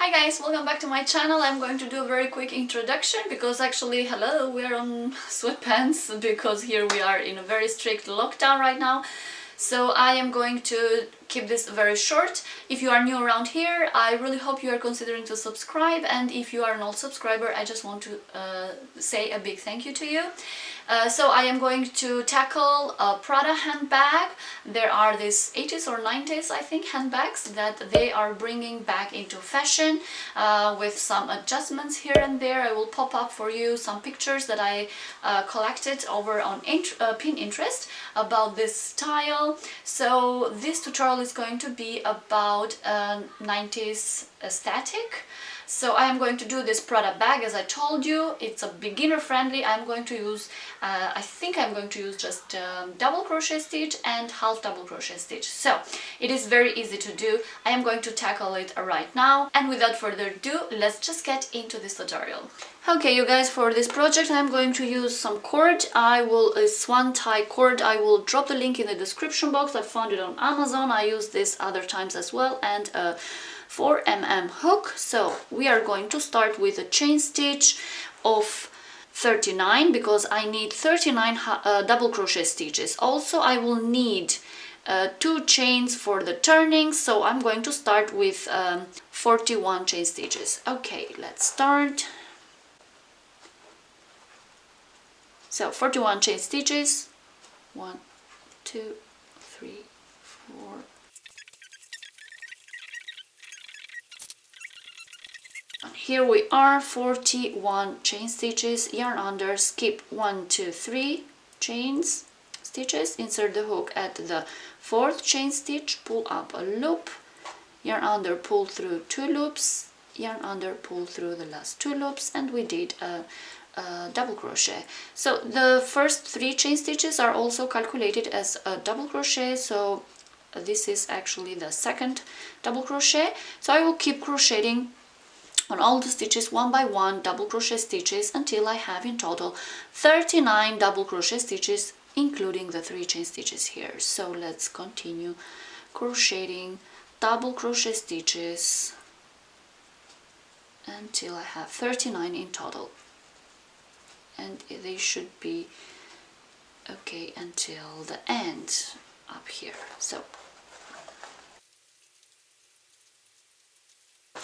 Hi guys, welcome back to my channel. I'm going to do a very quick introduction because actually, hello, we're on sweatpants because here we are in a very strict lockdown right now. So I am going to keep this very short. If you are new around here, I really hope you are considering to subscribe, and if you are an old subscriber, I just want to say a big thank you to you. So I am going to tackle a Prada handbag. There are these 80s or 90s, I think, handbags that they are bringing back into fashion with some adjustments here and there. I will pop up for you some pictures that I collected over on Pinterest about this style. So this tutorial is going to be about 90s aesthetic. So I am going to do this Prada bag, as I told you. It's a beginner friendly. I'm going to use, I think I'm going to use just double crochet stitch and half double crochet stitch. So it is very easy to do. I am going to tackle it right now. And without further ado, let's just get into this tutorial. Okay, you guys, for this project I'm going to use some cord. A swan tie cord. I will drop the link in the description box. I found it on Amazon. I use this other times as well, and 4mm hook. So we are going to start with a chain stitch of 39 because I need 39 double crochet stitches. Also I will need 2 chains for the turning, so I'm going to start with 41 chain stitches. Okay, let's start. So 41 chain stitches, 1, 2, 3, 4. Here we are, 41 chain stitches, yarn under, skip 1, 2, 3 chains stitches, insert the hook at the 4th chain stitch, pull up a loop, yarn under, pull through 2 loops, yarn under, pull through the last 2 loops, and we did a double crochet. So the first 3 chain stitches are also calculated as a double crochet, so this is actually the second double crochet. So I will keep crocheting on all the stitches one by one, double crochet stitches, until I have in total 39 double crochet stitches, including the 3 chain stitches here. So let's continue crocheting double crochet stitches until I have 39 in total, and they should be okay until the end up here. So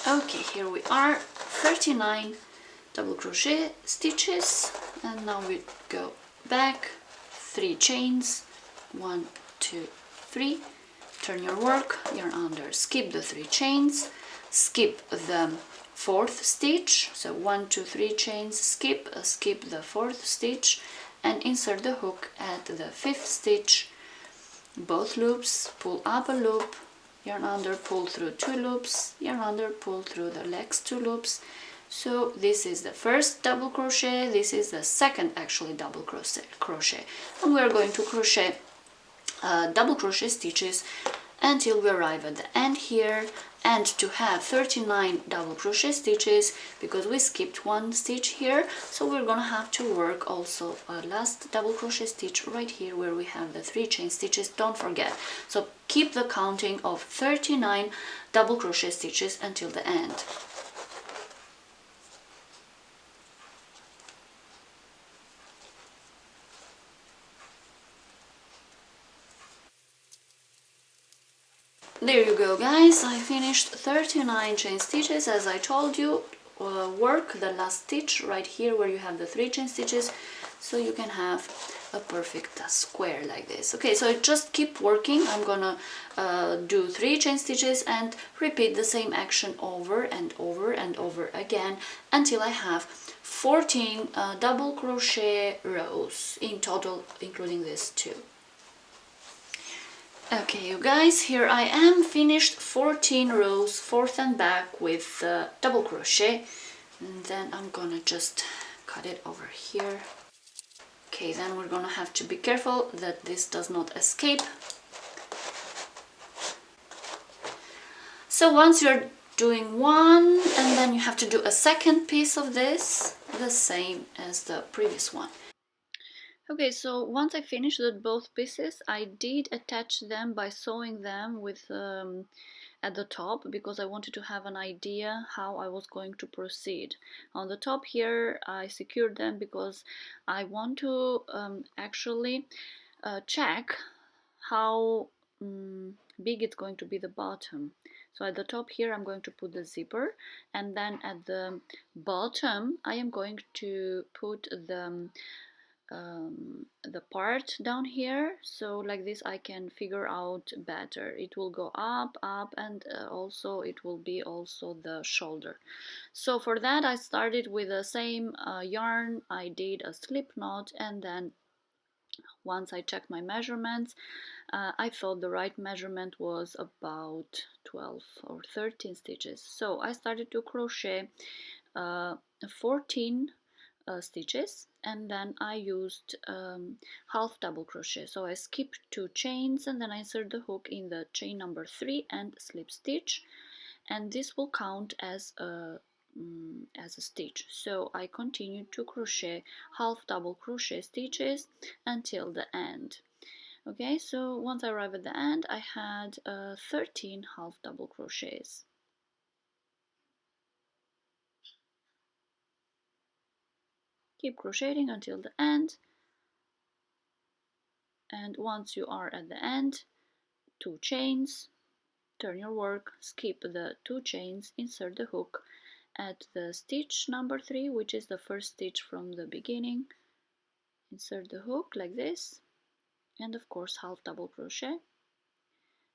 okay, here we are, 39 double crochet stitches, and now we go back 3 chains, 1, 2, 3, turn your work, yarn under, skip the 3 chains, skip the 4th stitch, so 1, 2, 3 chains, skip the 4th stitch, and insert the hook at the 5th stitch, both loops, pull up a loop, yarn under, pull through 2 loops, yarn under, pull through the next 2 loops. So this is the first double crochet, this is the second actually double crochet, and we are going to crochet double crochet stitches until we arrive at the end here. And to have 39 double crochet stitches, because we skipped 1 stitch here, so we're gonna have to work also a last double crochet stitch right here where we have the 3 chain stitches, don't forget. So keep the counting of 39 double crochet stitches until the end. There you go, guys, I finished 39 chain stitches as I told you. Work the last stitch right here where you have the 3 chain stitches, so you can have a perfect square like this. Okay, so just keep working. I'm gonna do 3 chain stitches and repeat the same action over and over and over again until I have 14 double crochet rows in total, including this 2. Okay, you guys, here I am, finished 14 rows, forth and back with double crochet, and then I'm gonna just cut it over here. Okay, then we're gonna have to be careful that this does not escape. So once you're doing one, and then you have to do a second piece of this, the same as the previous one. Okay, so once I finished both pieces, I did attach them by sewing them with at the top because I wanted to have an idea how I was going to proceed. On the top here I secured them because I want to actually check how big it's going to be the bottom. So at the top here I'm going to put the zipper, and then at the bottom I am going to put the part down here, so like this I can figure out better. It will go up, and also it will be also the shoulder. So for that I started with the same yarn. I did a slip knot, and then once I checked my measurements, I thought the right measurement was about 12 or 13 stitches. So I started to crochet 14 stitches, and then I used half double crochet. So I skipped 2 chains, and then I insert the hook in the chain number 3 and slip stitch, and this will count as a stitch. So I continued to crochet half double crochet stitches until the end. Okay, so once I arrived at the end I had 13 half double crochets. Keep crocheting until the end, and once you are at the end, 2 chains, turn your work, skip the 2 chains, insert the hook at the stitch number 3, which is the first stitch from the beginning. Insert the hook like this, and of course half double crochet,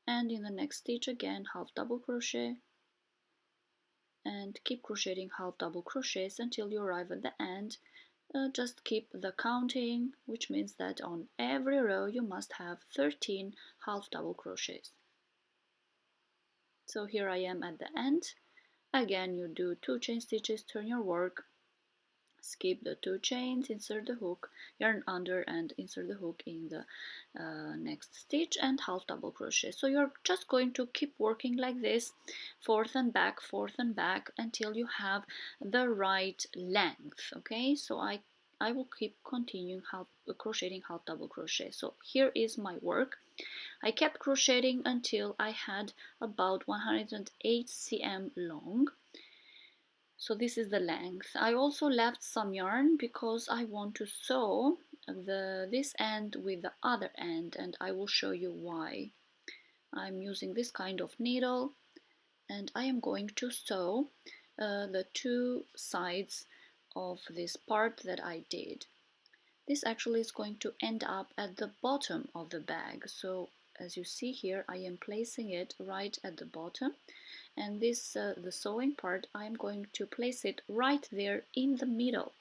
and in the next stitch again half double crochet, and keep crocheting half double crochets until you arrive at the end. Just keep the counting, which means that on every row you must have 13 half double crochets. So here I am at the end. Again you do 2 chain stitches, turn your work, skip the 2 chains, insert the hook, yarn under and insert the hook in the next stitch, and half double crochet. So you're just going to keep working like this, forth and back until you have the right length. Okay, so I will keep continuing crocheting half double crochet. So here is my work. I kept crocheting until I had about 108 cm long. So this is the length. I also left some yarn because I want to sew this end with the other end, and I will show you why. I'm using this kind of needle, and I am going to sew the 2 sides of this part that I did. This actually is going to end up at the bottom of the bag. So as you see here, I am placing it right at the bottom, and this the sewing part, I'm going to place it right there in the middle.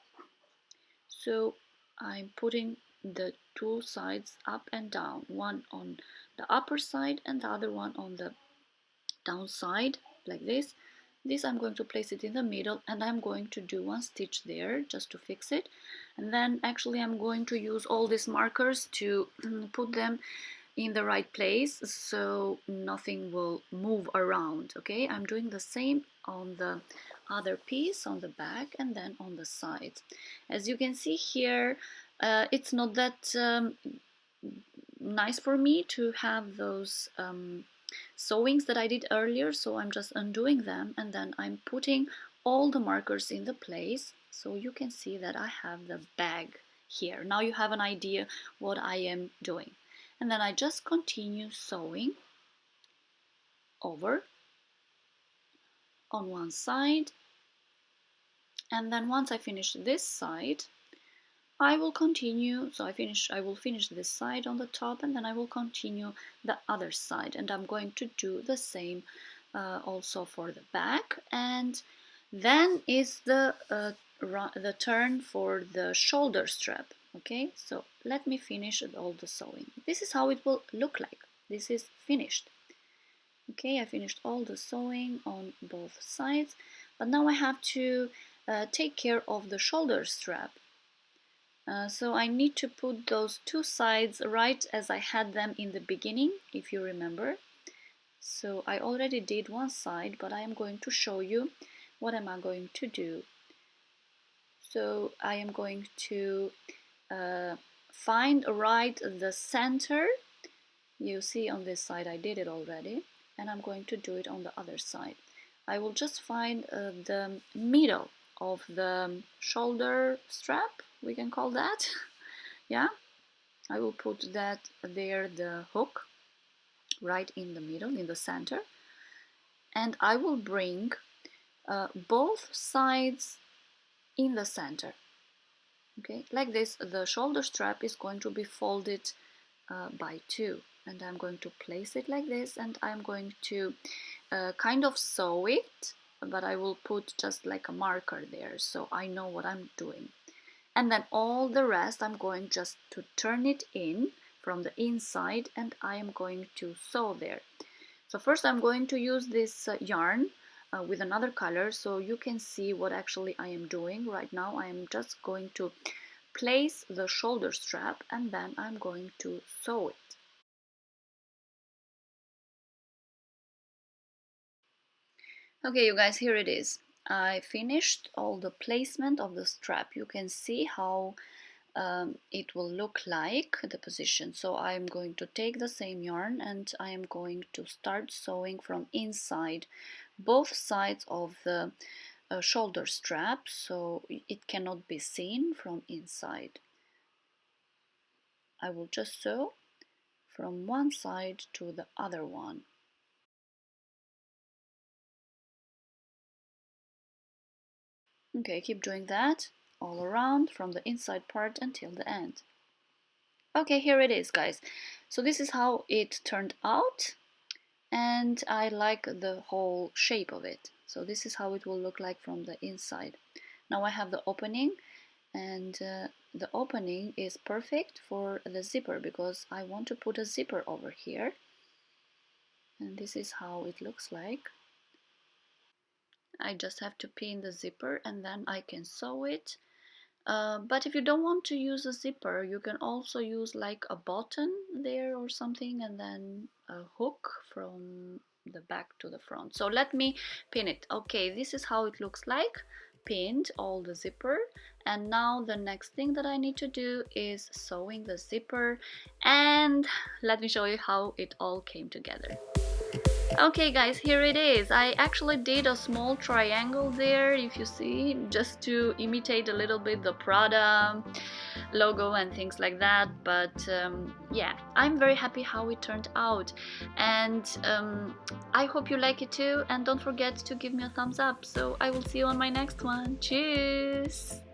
So I'm putting the 2 sides up and down, one on the upper side and the other one on the down side, like this. This I'm going to place it in the middle, and I'm going to do 1 stitch there just to fix it, and then actually I'm going to use all these markers to put them in the right place so nothing will move around. Okay, I'm doing the same on the other piece on the back and then on the sides. As you can see here, it's not that nice for me to have those sewings that I did earlier, so I'm just undoing them, and then I'm putting all the markers in the place so you can see that I have the bag here. Now you have an idea what I am doing. And then I just continue sewing over on one side, and then once I finish this side I will continue. So I will finish this side on the top, and then I will continue the other side, and I'm going to do the same also for the back, and then is the turn for the shoulder strap. Okay, so let me finish all the sewing. This is how it will look like. This is finished. Okay, I finished all the sewing on both sides, but now I have to take care of the shoulder strap. So I need to put those 2 sides right as I had them in the beginning, if you remember. So I already did 1 side, but I am going to show you what am I going to do. So I am going to find right the center. You see on this side I did it already, and I'm going to do it on the other side. I will just find the middle of the shoulder strap, we can call that. Yeah, I will put that there, the hook, right in the middle, in the center, and I will bring both sides in the center. Okay, like this, the shoulder strap is going to be folded by 2, and I'm going to place it like this, and I'm going to kind of sew it, but I will put just like a marker there so I know what I'm doing. And then all the rest I'm going just to turn it in from the inside, and I am going to sew there. So first I'm going to use this yarn with another color so you can see what actually I am doing. Right now I am just going to place the shoulder strap, and then I'm going to sew it. Okay, you guys, here it is. I finished all the placement of the strap. You can see how it will look like, the position. So I'm going to take the same yarn and I am going to start sewing from inside both sides of the shoulder strap, so it cannot be seen from inside. I will just sew from one side to the other one. Okay, keep doing that all around from the inside part until the end. Okay, here it is, guys. So this is how it turned out, and I like the whole shape of it. So this is how it will look like from the inside. Now I have the opening, and the opening is perfect for the zipper because I want to put a zipper over here, and this is how it looks like. I just have to pin the zipper and then I can sew it. But if you don't want to use a zipper, you can also use like a button there or something, and then a hook from the back to the front. So let me pin it. Okay, this is how it looks like, pinned all the zipper. And now the next thing that I need to do is sewing the zipper, and let me show you how it all came together. Okay guys, here it is. I actually did a small triangle there, if you see, just to imitate a little bit the Prada logo and things like that. But yeah, I'm very happy how it turned out, and I hope you like it too, and don't forget to give me a thumbs up. So I will see you on my next one. Tschüss!